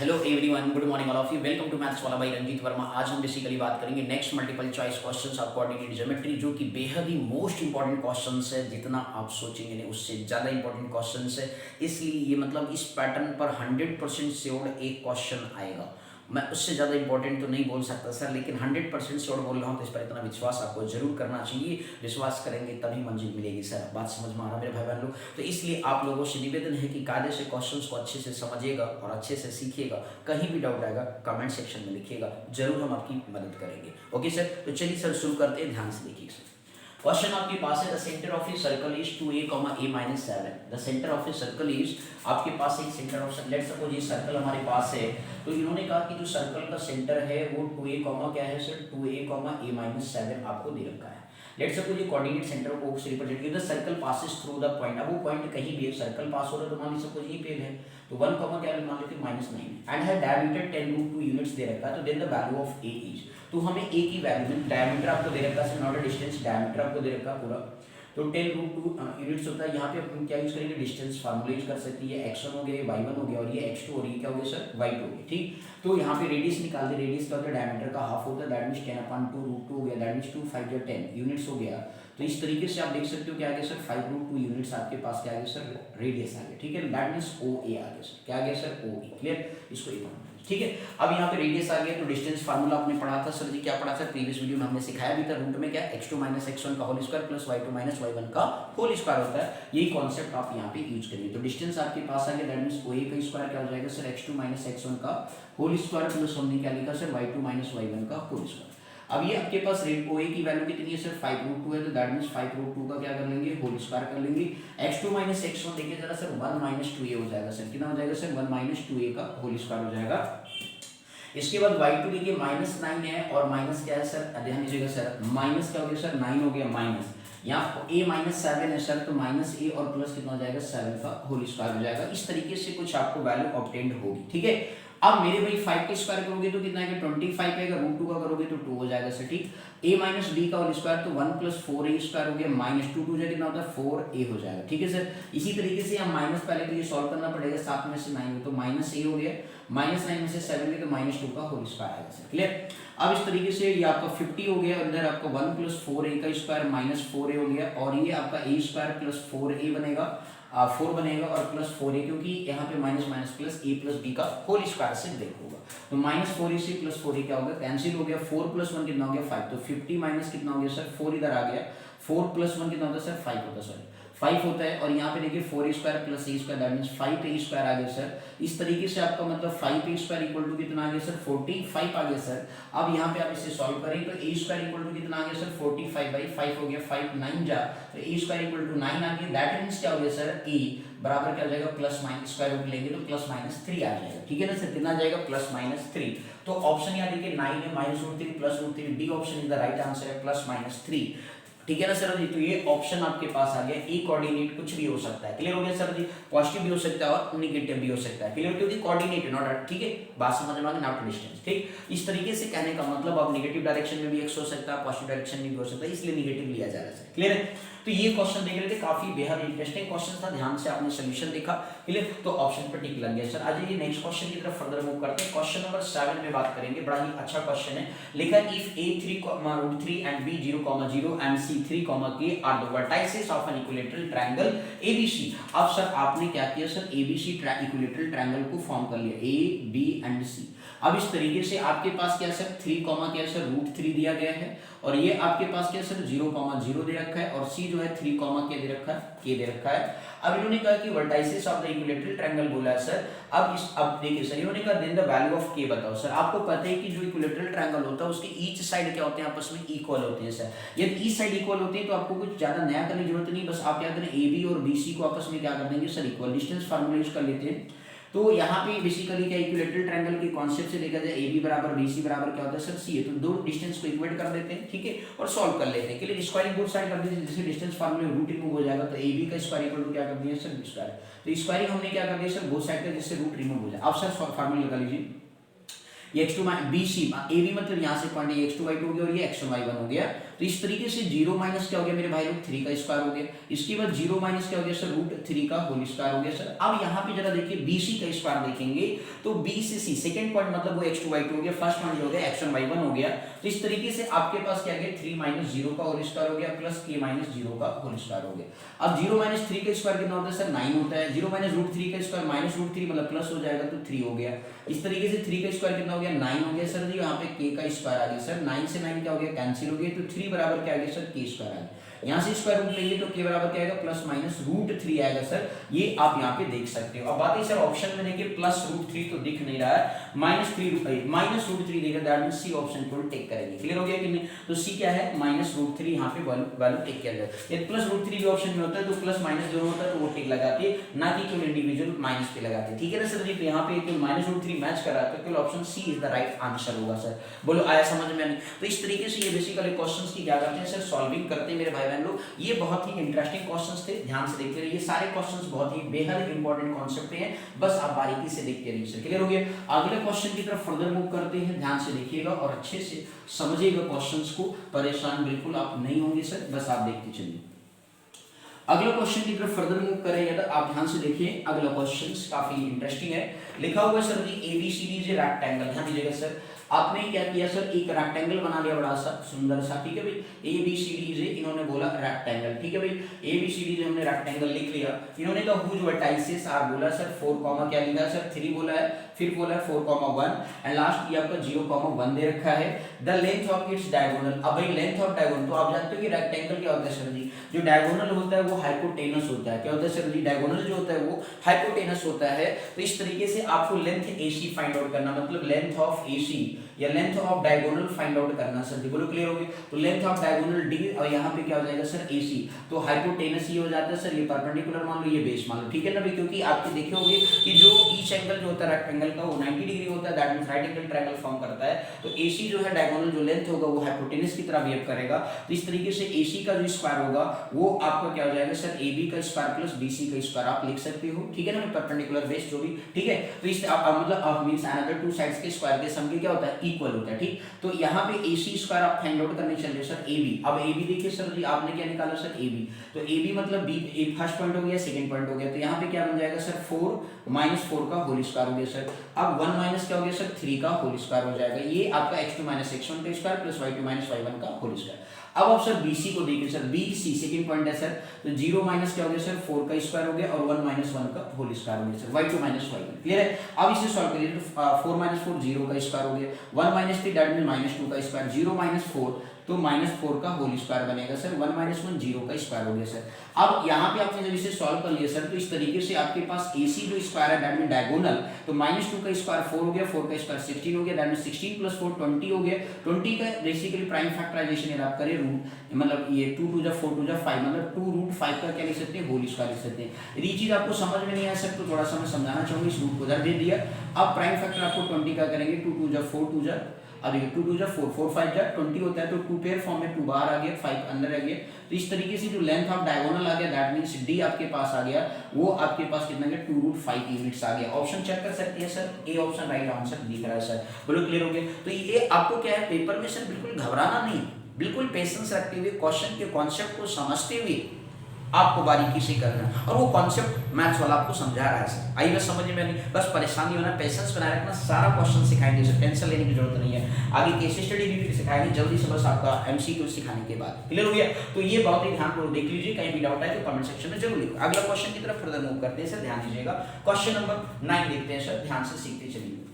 Hello everyone, good morning all of you. Welcome to maths वाला by Ranjit Verma. आज हम basically बात करेंगे next multiple choice questions of coordinate geometry, जो कि बेहद ही मोस्ट इंपॉर्टेंट क्वेश्चंस है। जितना आप सोचेंगे नहीं उससे ज़्यादा इंपॉर्टेंट क्वेश्चंस है। इसलिए ये मतलब इस पैटर्न पर 100% श्योर एक क्वेश्चन आएगा। मैं उससे ज़्यादा इंपॉर्टेंट तो नहीं बोल सकता सर, लेकिन 100% श्योर बोल रहा हूँ, तो इस पर इतना विश्वास आपको जरूर करना चाहिए। विश्वास करेंगे तभी मंजिल मिलेगी सर। बात समझ में आ रहा मेरे भाई बहन लोग? तो इसलिए आप लोगों से निवेदन है कि कायदे से क्वेश्चंस को अच्छे से समझिएगा और अच्छे से सीखिएगा। कहीं भी डाउट आएगा कमेंट सेक्शन में लिखिएगा, जरूर हम आपकी मदद करेंगे। ओके सर, तो चलिए सर शुरू करते हैं, ध्यान से देखिए सर। क्वेश्चन आपके पास है, the centre of a circle is 2a, a-7। The centre of a circle is, आपके पास एक सेंटर ऑफ, लेट्स सपोज ये सर्कल हमारे पास है, तो इन्होंने कहा कि जो सर्कल का सेंटर है वो 2a, क्या है सर, 2a, a-7 आपको दे रखा है। लेट्स सपोज ये कोऑर्डिनेट सेंटर को रिप्रेजेंट किया, the circle passes through the point. अब वो पॉइंट कहीं भी है, सर्कल पास हो रहा है, तो मान लीजिए सपोज ये पे है, तो 1, क्या मान लेते हैं -9, एंड है डायमीटर 10√2 यूनिट्स दे रखा है। तो then the value of A is, तो हमें ए की वैल्यू में डायमीटर आपको दे रखा है, नॉट अ डिस्टेंस, डायमीटर आपको दे रखा पूरा, तो 10√2 यूनिट्स होता है। यहाँ पे अपन क्या यूज करेंगे, डिस्टेंस फार्मूला यूज कर सकते हैं। ये x1 हो गया, ये y1 हो गया, और ये x2 और ये क्या हो गया सर, y2 हो गया। ठीक, तो यहाँ पे रेडियस निकाल दे। रेडियस क्या होता है, डायमीटर का हाफ होता है, दैट मींस 10/2√2 हो गया, दैट मींस 2 5 10 यूनिट्स हो गया। तो इस तरीके से आप देख सकते हो क्या आ गया सर, 5√2 यूनिट्स आपके पास क्या आ गया सर, रेडियस आ गया। ठीक है, दैट मींस OA आ गया सर, क्या आ गया सर, OA। क्लियर, इसको ये पढ़ना। ठीक है, अब यहाँ पे रेडियस आ गया, तो डिस्टेंस फार्मूला आपने पढ़ा था सर जी, क्या पढ़ा था प्रीवियस वीडियो में हमने सिखाया भी था। रूट में क्या, x2 - x1 का whole square plus y2 - y1 का होल स्क्वायर होता है। यही कॉन्सेप्ट आप यहाँ पे यूज करिए। तो डिस्टेंस आपके पास आ गया, दैट मींस OA का स्क्वायर क्या हो जाएगा सर, x2 - x1 का होल स्क्वायर प्लस हमने क्या लिखा सर, y2 - y1 का होल स्क्वायर। अब ये आपके पास रेट OA की वैल्यू कितनी है सर, 5√2 है, तो दैट मींस 5√2 का क्या कर लेंगे, होल स्क्वायर कर लेंगे। x2 - x1 देखिए जरा सर, 1 - 2a हो जाएगा सर, कितना हो जाएगा सर, 1 - 2a का होल स्क्वायर हो जाएगा। इसके बाद y2 देखिए -9 है, और माइनस क्या है सर, ध्यान दीजिएगा सर, माइनस क्या हो गया सर, 9 हो गया माइनस, यहाँ a - 7 है सर, तो -a और प्लस कितना हो जाएगा, 7 का होल स्क्वायर हो जाएगा। इस तरीके से कुछ आपको वैल्यू ऑब्टेन्ड होगी। ठीक है, अब मेरे भाई 5 का स्क्वायर करोगे तो कितना आएगा, 25 आएगा, √2 का करोगे तो 2 हो जाएगा सर। ठीक, a - b का होल स्क्वायर, तो 1 + 4a स्क्वायर हो गया, -2 2 कितना होता है, 4a हो जाएगा। ठीक है सर, इसी तरीके से हम माइनस पहले तो ये सॉल्व करना पड़ेगा, 7 में से 9 तो -a हो गया, -9 में से 7 गया तो -2 का होल स्क्वायर आएगा सर। क्लियर, अब इस तरीके से ये आपका 50 हो गया, इधर आपका 1 + 4a का स्क्वायर -4a हो गया, और ये आपका a स्क्वायर प्लस 4a बनेगा, 4 बनेगा, और प्लस 4a, क्योंकि यहाँ पे minus minus plus a + b का होल स्क्वायर से ब्रेक होगा, तो -4a से +4a क्या होगा, कैंसिल हो गया। 4 + 1 कितना हो गया, 5, तो 50 माइनस कितना हो गया सर, 4 इधर आ गया, 4 + 1 कितना होता है सर, 5 होता है, सॉरी 5 होता है। और यहाँ पे देखिए 4a square plus a square, that means 5a square आ गया सर। इस तरीके से आपका मतलब 5a स्क्वायर इक्वल टू कितना आ गया सर, 45 आ गया सर। अब यहाँ पे आप इसे सॉल्व करें तो a स्क्वायर इक्वल टू कितना आ गया सर, 45/5 हो गया, 5 9 जा, तो a स्क्वायर इक्वल टू 9 आ गया, दैट मींस क्या हो गया सर, a बराबर क्या हो जाएगा, प्लस माइनस स्क्वायर रूट लेंगे तो +-3 आ जाएगा। ठीक है ना सर, कितना आ जाएगा, +-3। तो ऑप्शन यहाँ देखिए 9 है, -√3 +√3, D option is the right answer है, +-3। ठीक है ना सर जी, तो ये ऑप्शन आपके पास आ गया। ए कोऑर्डिनेट कुछ भी हो सकता है, क्लियर हो गया सर जी, पॉजिटिव भी हो सकता है और नेगेटिव भी हो सकता है, क्लियर, क्योंकि कोऑर्डिनेट नॉट, ठीक है, बात समझ में आ गई, नॉट डिस्टेंस। ठीक, इस तरीके से कहने का मतलब अब नेगेटिव डायरेक्शन में भी एक्स हो सकता है, पॉजिटिव डायरेक्शन में भी हो सकता है, इसलिए नेगेटिव लिया जा रहा है सर। क्लियर है, तो ये क्वेश्चन देख रहे थे, काफी बेहद इंटरेस्टिंग क्वेश्चन था, ध्यान से आपने सोल्यूशन देखा, क्लियर, तो ऑप्शन पर टिक लग गया सर। आज ये नेक्स्ट क्वेश्चन की तरफ फर्दर मूव करते हैं। क्वेश्चन नंबर 7 में बात करेंगे, बड़ा ही अच्छा क्वेश्चन है। लिखा if a3, and b 0, and c3, k are the vertices of an equilateral triangle ABC। अब सर आपने क्या किया सर, ABC इक्विलेटरल ट्रायंगल को फॉर्म कर लिया, a b एंड c। अब इस तरीके से आपके पास क्या सर 3, क्या सर √3 दिया गया है, और ये आपके पास क्या सर 0, दे रखा है, और c जो है 3, क्या दे रखा है, k दे रखा है। अब इन्होंने कहा कि vertices of the equilateral triangle बोला है सर। अब देखिए सर, इन्होंने कहा then the value of k बताओ सर। आपको पता है कि जो इक्विलेटरल ट्रायंगल होता है उसके ईच साइड क्या होते हैं, आपस में इक्वल होते हैं सर। यदि ईच साइड इक्वल होती है तो आपको कुछ ज्यादा नया करने की जरूरत नहीं, बस आप क्या करें, AB और BC को आपस में क्या कर देंगे sir, equal, distance formula use कर लेते हैं। तो यहाँ पे बेसिकली क्या, इक्विलेटरल ट्रायंगल के कॉन्सेप्ट से देखा जाए AB बराबर BC बराबर क्या होता है सर, C है, तो दो डिस्टेंस को इक्वेट कर देते हैं, ठीक है, और सॉल्व कर लेते हैं। के लिए स्क्वायरिंग बोथ साइड कर दीजिए, जैसे डिस्टेंस फार्मूला रूट रिमूव हो जाएगा, तो AB का स्क्वायर इक्वल टू क्या कर दिया सर, B स्क्वायर, तो स्क्वायरिंग हमने क्या कर दिया सर, बोथ साइड का, जिससे रूट रिमूव हो जाए। अब सर फार्मूला लगा लीजिए, ये x2 BC AB मतलब यहाँ से पॉइंट x2 y2 हो गया, और ये x1 y1 हो गया, तो इस तरीके से 0 माइनस क्या हो गया मेरे भाई लोग 3 का स्क्वायर हो गया। इसके बाद 0 माइनस क्या हो गया सर रूट 3 का होल स्क्वायर हो गया सर। अब यहाँ पे जरा देखिए BC का स्क्वायर देखेंगे तो B से C सेकंड पॉइंट मतलब वो x2 y2 हो गया, फर्स्ट पॉइंट हो गया x1 y1 हो गया। तो इस तरीके से आपके पास क्या गया 3 माइनस 0 का होल स्क्वायर हो गया प्लस k माइनस 0 का होल स्क्वायर हो गया। अब 0 माइनस 3 का स्क्वायर कितना होता है सर 9 होता है। 0 माइनस रूट 3 का स्क्वायर माइनस रूट 3 मतलब प्लस हो जाएगा तो 3 हो गया। इस तरीके से 3 का स्क्वायर कितना हो गया 9 हो गया सर जी। यहाँ पे k का स्क्वायर आ गया सर, 9 से 9 क्या हो गया कैंसिल हो गया तो 3 बराबर क्या आ गया सर k स्क्वायर आ गया। यहाँ से स्क्वायर रूट लेंगे तो k बराबर क्या आएगा प्लस माइनस रूट 3 आएगा सर, ये आप यहाँ पे देख सकते हो। अब बात है सर ऑप्शन में देखिए प्लस रूट 3 तो दिख नहीं रहा है, माइनस रूट 3 देगा, दैट मींस सी ऑप्शन को टेक करेंगे। क्लियर हो गया कि नहीं? तो सी क्या है माइनस रूट 3 यहाँ पे वैल्यू टेक किया जाए। यदि प्लस रूट 3 भी ऑप्शन में होता है तो प्लस माइनस दोनों होता है तो वो टिक लगाती है, ना कि केवल इंडिविजुअल माइनस पे लगाते हैं। ठीक है ना सर जी? तो यहाँ पे माइनस रूट 3 मैच कर रहा है तो केवल option C is the right answer होगा सर। बोलो आया समझ में? नहीं तो इस तरीके से ये बेसिकली क्वेश्चंस की क्या करते हैं सर सॉल्विंग करते हैं मेरे भाई बहन लोग। ये बहुत ही इंटरेस्टिंग क्वेश्चंस थे, ध्यान से देखते रहिए। सारे क्वेश्चंस बहुत ही बेहद इंपॉर्टेंट कॉन्सेप्ट हैं, बस आप बारीकी से देखते रहिए सर। क्लियर हो गया? अगले क्वेश्चन की तरफ फर्दर मूव करते हैं, ध्यान से देखिएगा और अच्छे से समझिएगा क्वेश्चंस को, परेशान बिल्कुल आप नहीं होंगे सर, बस आप देखते चलिए। अगला क्वेश्चन की तरफ फर्दर मूव करें तो आप ध्यान से देखिए, अगला क्वेश्चन काफी इंटरेस्टिंग है। लिखा हुआ है sir ji ABCD is a rectangle. ध्यान दीजिएगा सर, आपने क्या किया सर एक रेक्टेंगल बना लिया बड़ा सा सुंदर सा। ठीक है भाई, ABCD इज इन्होंने बोला रेक्टेंगल। ठीक है भाई, ABCD जो हमने रेक्टेंगल लिख लिया, इन्होंने कहा हुज वर्टाइसेस आर बोला सर 4 कॉमा क्या लिखा है सर 3 बोला है, फिर बोला है 4,1 एंड लास्ट ये आपका 0,1 दे रखा है। The length of its diagonal. अब भाई लेंथ ऑफ डायगोनल तो आप जानते हो कि रेक्टेंगल क्या होता है सर जी, जो डायगोनल होता है वो हाइपोटेनस होता है। क्या होता है सर जी? डायगोनल जो होता है वो हाइपोटेनस होता है। तो इस तरीके से आपको लेंथ AC फाइंड आउट करना, मतलब लेंथ ऑफ AC या length of diagonal find out करना सर जी। बोलो क्लियर हो गया? तो लेंथ ऑफ डायगोनल D और यहाँ पे क्या हो जाएगा सर AC, तो हाइपोटेनस ये हो जाता है सर, ये परपेंडिकुलर मान लो, ये बेस मान लो। ठीक है ना भाई? क्योंकि आपके देखे होंगे कि जो ईच एंगल जो होता है रेक्टेंगल का वो 90 डिग्री होता है, that means right angle triangle form करता है। तो AC जो है डायगोनल जो लेंथ होगा वो हाइपोटेनस की तरह बिहेव करेगा। तो इस तरीके से AC का जो स्क्वायर होगा वो आपका क्या हो जाएगा सर AB का स्क्वायर प्लस BC का स्क्वायर आप लिख सकते हो। ठीक है ना? परपेंडिकुलर बेस जो भी। ठीक है, तो इस मतलब मींस अनदर टू साइड्स के स्क्वायर के सम के क्या होता है इक्वल होता है। ठीक, तो यहाँ पे AC स्क्वायर आप फाइंड आउट करने चल रहे सर AB। अब AB देखिए सर जी, आपने क्या निकाला सर AB, तो AB मतलब B फर्स्ट पॉइंट हो गया, सेकंड पॉइंट हो गया, तो यहाँ पे क्या बन जाएगा सर 4 माइनस 4 का होल स्क्वायर हो गया सर। अब 1 माइनस क्या हो गया सर 3 का होल स्क्वायर हो जाएगा, ये आपका x2 माइनस x1 का square plus y2 minus y1 का होल स्क्वायर। अब आप सर BC को देखिए सर, BC सेकंड पॉइंट है सर, तो 0 माइनस क्या हो गया सर 4 का स्क्वायर हो गया और 1 माइनस 1 का होल स्क्वायर हो गया sir, y2 minus y1। Clear है? अब इसे सॉल्व करिए तो 4 माइनस 4 0 का स्क्वायर हो गया, 1 माइनस 3 दैट मींस माइनस 2 का स्क्वायर, 0 माइनस 4 तो माइनस 4 का होल स्क्वायर बनेगा सर, 1 माइनस 1 0 का स्क्वायर हो गया सर। अब यहाँ पे आपने जब इसे सॉल्व कर लिया सर, तो इस तरीके से आपके पास AC जो स्क्वायर है दैट मींस डायगोनल, तो माइनस 2 का स्क्वायर 4 हो गया, 4 का स्क्वायर 16 हो गया, दैट मींस 16 प्लस 4 20 हो गया। 20 का बेसिकली प्राइम फैक्टराइजेशन यदि आप करें रूट मतलब ये 2 2 जा 4 2 जा 5 मतलब 2 रूट 5 का क्या लिख सकते हैं होल स्क्वायर लिख सकते हैं। ये चीज आपको समझ में नहीं आ सकती तो थोड़ा सा मैं समझाना चाहूंगा, इस रूट को उधर दे दिया। अब प्राइम फैक्टर आपको 20 का करेंगे, 2 2 जा 4 2 जा, अब देखिए 2 2 जा 4 4 5 जा 20 होता है, तो 2 पेयर फॉर्म में 2 बाहर आ गया 5 अंदर आ गया। तो इस तरीके से जो लेंथ ऑफ डायगोनल आ गया दैट मींस D आपके पास आ गया, वो आपके पास कितना गया 2 रूट 5 यूनिट्स आ गया। ऑप्शन चेक कर सकते हैं sir, A option right answer दिख रहा है सर। बोलो क्लियर हो गया? तो ये आपको क्या है पेपर में सर बिल्कुल घबराना नहीं, बिल्कुल पेशेंस रखते हुए क्वेश्चन के कॉन्सेप्ट को समझते हुए आपको बारीकी से करना है, और वो कॉन्सेप्ट मैथ्स वाला आपको समझा रहा है सर। आई बस समझ में नहीं, बस परेशानी होना, पेशेंस बनाए रखना, सारा क्वेश्चन सिखाएंगे सर, टेंशन लेने की जरूरत नहीं है। आगे केस स्टडी भी सिखाएंगे जल्दी से, बस आपका MCQ सिखाने के बाद। क्लियर हो गया? तो ये बहुत ही ध्यानपूर्वक देख लीजिए, कहीं भी डाउट आए तो कमेंट सेक्शन में जरूर लिखो। अगला क्वेश्चन की तरफ फर्दर मूव करते हैं सर, ध्यान दीजिएगा। क्वेश्चन नंबर 9 देखते हैं सर, ध्यान से सीखते चलिए।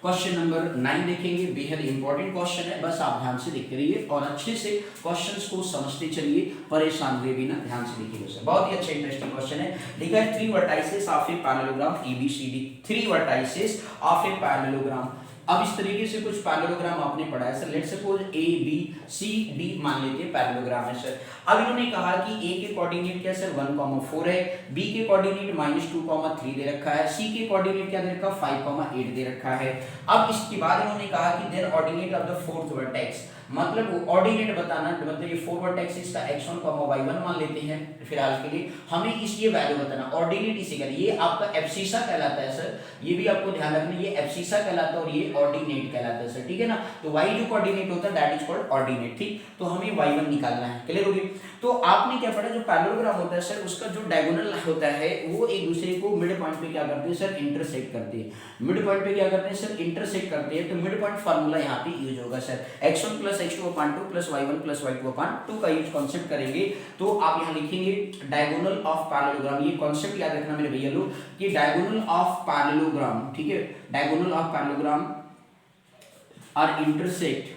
क्वेश्चन नंबर 9 देखेंगे, बेहद इंपॉर्टेंट क्वेश्चन है, बस आप ध्यान से देखते रहिए और अच्छे से क्वेश्चंस को समझते चलिए, परेशान हुए बिना ध्यान से देखिएगा सर। बहुत ही अच्छा इंटरेस्टिंग क्वेश्चन है। लिखा है 3 vertices of a parallelogram ABCD, 3 vertices of a parallelogram. अब इस तरीके से कुछ पैरेललोग्राम आपने पढ़ा है सर, लेट्स सपोज ABCD मान लेते हैं पैरेललोग्राम है सर। अब इन्होंने कहा कि ए के कोऑर्डिनेट क्या सर 1,4 है, बी के कोऑर्डिनेट -2,3 दे रखा है, सी के कोऑर्डिनेट क्या दे रखा है 5,8 दे रखा है। अब इसके बाद इन्होंने कहा कि then ordinate of the fourth vertex, मतलब ऑर्डिनेट बताना, मतलब ये फोर वर्टेक्स इसका x1, y1 मान लेते हैं फिलहाल के लिए, हमें इसकी वैल्यू बताना। ऑर्डिनेट इसे कहते हैं, ये आपका एब्सिसा कहलाता है सर, ये भी आपको ध्यान रखना, ये एब्सिसा कहलाता है और ये ऑर्डिनेट कहलाता है सर, ठीक है ना। तो y जो कोऑर्डिनेट होता है दैट इज कॉल्ड ऑर्डिनेट, ठीक। तो हमें y1 निकालना है, क्लियर हो गई। तो आपने क्या पढ़ा, जो पैरेललोग्राम होता है सर उसका जो डायगोनल होता है वो एक दूसरे को मिड पॉइंट पे क्या करते हैं सर, इंटरसेक्ट करते हैं। मिड पॉइंट पे क्या करते हैं सर, इंटरसेक्ट करते हैं। तो मिड पॉइंट फार्मूला यहाँ पे यूज होगा sir, x1 + x2/2 + y1 + y2/2 का यूज कॉन्सेप्ट करेंगे। तो आप यहाँ लिखेंगे डायगोनल ऑफ पैरेललोग्राम, ये कॉन्सेप्ट याद रखना मेरे भैया लोग कि डायगोनल ऑफ पैरेललोग्राम, ठीक है, diagonal of parallelogram are intersect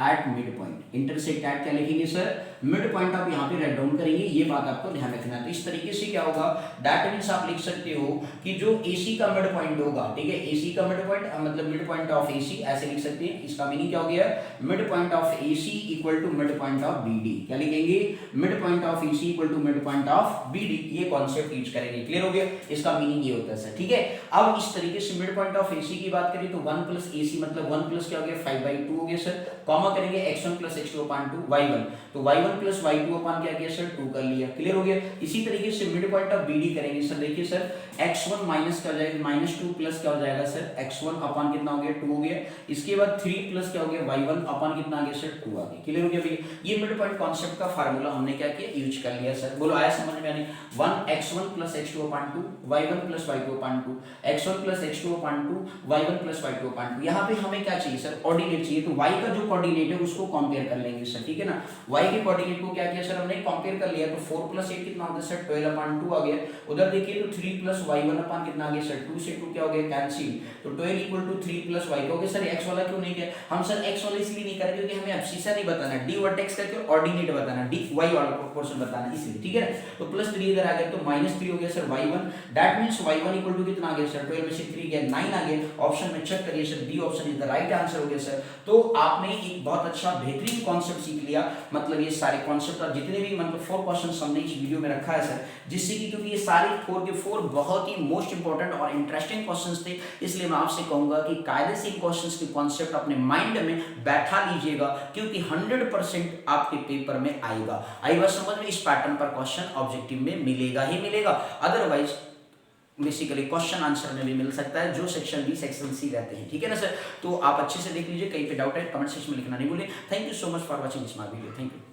at mid point. Intersect at क्या लिखेंगे सर, मिड पॉइंट आप यहाँ पे राइट डाउन करेंगे, ये बात आपको ध्यान रखना है। तो इस तरीके से क्या होगा, दैट मींस आप लिख सकते हो कि जो AC का मिड पॉइंट होगा, ठीक है, AC का मिड पॉइंट मतलब मिड पॉइंट ऑफ AC ऐसे लिख सकते हैं। इसका मीनिंग क्या हो गया, mid point of AC equal to mid point of BD। क्या लिखेंगे, mid point of AC equal to mid point of BD, ये कॉन्सेप्ट यूज करेंगे। क्लियर हो गया, इसका मीनिंग ये होता है सर, ठीक है। अब इस तरीके से मिड पॉइंट ऑफ AC की बात करें तो 1 + AC मतलब 1 प्लस क्या हो गया 5/2 हो गया सर, कॉमा करेंगे x1 + x2/2 y1, तो y1 + y2 क्या किया सर 2 कर लिया, क्लियर हो गया। इसी तरीके से मिड पॉइंट ऑफ BD करेंगे सर, देखिए सर x1 माइनस क्या हो जाएगा -2 प्लस क्या हो जाएगा सर x1 अपान कितना हो गया 2 हो गया। इसके बाद 3 प्लस क्या हो गया y1 अपान कितना आ गया सर 2 आ गया, क्लियर हो गया भैया। ये मिड पॉइंट कॉन्सेप्ट का फार्मूला हमने क्या किया, यूज कर लिया सर। बोलो आया समझ में आने, 1x1 + x2/2 y1 + y2/2 x1 + x2/2 y1 + y2/2। यहाँ पे हमें क्या चाहिए सर, ऑर्डिनेट चाहिए। तो y का जो कोऑर्डिनेट है उसको कंपेयर कर लेंगे सर, ठीक है ना। y के कोऑर्डिनेट को क्या किया सर हमने कंपेयर कर लिया, तो 4 + 8 कितना होता है सर 12/2 आ गया। उधर देखिए तो 3 + y1 अपान कितना आ गया सर 2 से 2 क्या हो गया कैंसिल, तो 12 = 3 + y हो गया। सर x वाला क्यों नहीं किया हम सर, x वाला इसलिए नहीं करें क्योंकि हमें एब्सिसा नहीं बताना, d वर्टेक्स का क्यों ऑर्डिनेट बताना, d y वाला प्रोपोर्शन बताना इसलिए, ठीक है। तो +3 इधर आ गया तो -3 हो गया sir y1, that means y1 = कितना आ गया सर 12 में से 3 गया 9 आ गया। ऑप्शन में चेक करिए sir, D option is the right answer हो गया सर। तो आपने एक बहुत अच्छा बेहतरीन कॉन्सेप्ट सीख लिया, मतलब ये सारे कॉन्सेप्ट और जितने भी मतलब 4 क्वेश्चंस हमने इस वीडियो में रखा है सर, जिससे कि क्योंकि ये सारे 4 के 4 बहुत ही मोस्ट इंपॉर्टेंट और इंटरेस्टिंग क्वेश्चंस थे, इसलिए मैं आपसे कहूंगा कि कायदे से इन क्वेश्चंस के कॉन्सेप्ट अपने माइंड में बैठा लीजिएगा, क्योंकि 100% आपके पेपर में आएगा। आई बात समझ में, इस पैटर्न पर क्वेश्चन ऑब्जेक्टिव में मिलेगा ही मिलेगा, अदरवाइज बेसिकली क्वेश्चन आंसर में भी मिल सकता है, जो सेक्शन बी सेक्शन सी रहते हैं, ठीक है ना सर। तो आप अच्छे से देख लीजिए, कहीं पे डाउट है कमेंट सेक्शन में लिखना नहीं भूलिए। Thank you so much for watching this my video, thank you.